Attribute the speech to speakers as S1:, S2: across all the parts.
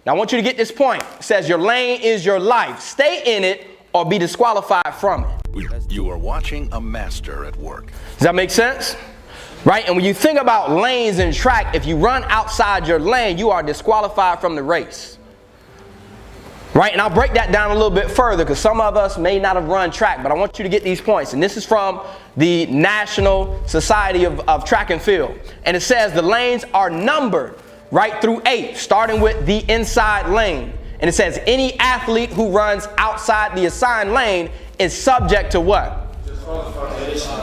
S1: Now I want you to get this point. It says your lane is your life. Stay in it or be disqualified from it.
S2: You are watching a master at work.
S1: Does that make sense? Right? And when you think about lanes in track, if you run outside your lane, you are disqualified from the race. Right? And I'll break that down a little bit further because some of us may not have run track, but I want you to get these points. And this is from the National Society of Track and Field. And it says the lanes are numbered right through 8, starting with the inside lane. And it says any athlete who runs outside the assigned lane is subject to what?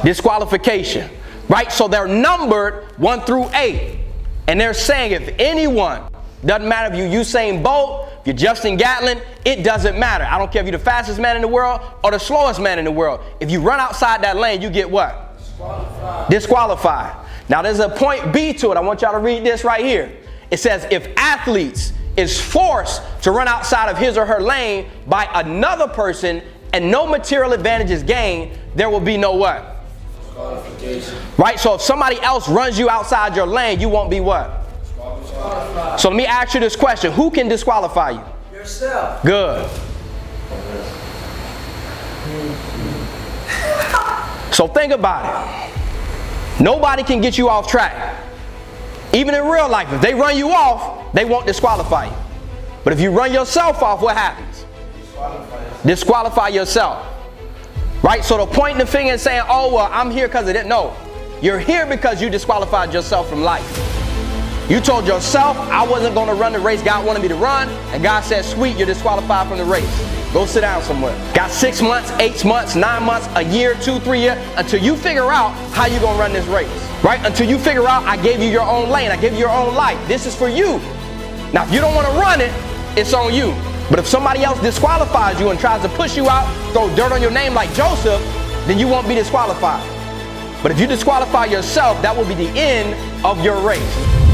S1: Disqualification. Right? So they're numbered 1 through 8. And they're saying if anyone, doesn't matter if you're Usain Bolt, if you're Justin Gatlin, it doesn't matter. I don't care if you're the fastest man in the world or the slowest man in the world. If you run outside that lane, you get what? Disqualified. Now there's a point B to it. I want y'all to read this right here. It says if athletes is forced to run outside of his or her lane by another person and no material advantage is gained, there will be no what? Right? So if somebody else runs you outside your lane, you won't be what? So let me ask you this question. Who can disqualify you?
S3: Yourself.
S1: Good. So think about it. Nobody can get you off track. Even in real life, if they run you off, they won't disqualify you. But if you run yourself off, what happens? Disqualify yourself. Right? So the pointing the finger and saying, oh, well, I'm here because of it. No. You're here because you disqualified yourself from life. You told yourself, I wasn't going to run the race God wanted me to run. And God said, sweet, you're disqualified from the race. Go sit down somewhere. Got 6 months, 8 months, 9 months, a year, 2, 3 years, until you figure out how you're going to run this race. Right? Until you figure out, I gave you your own lane. I gave you your own life. This is for you. Now, if you don't want to run it, it's on you. But if somebody else disqualifies you and tries to push you out, throw dirt on your name like Joseph, then you won't be disqualified. But if you disqualify yourself, that will be the end of your race.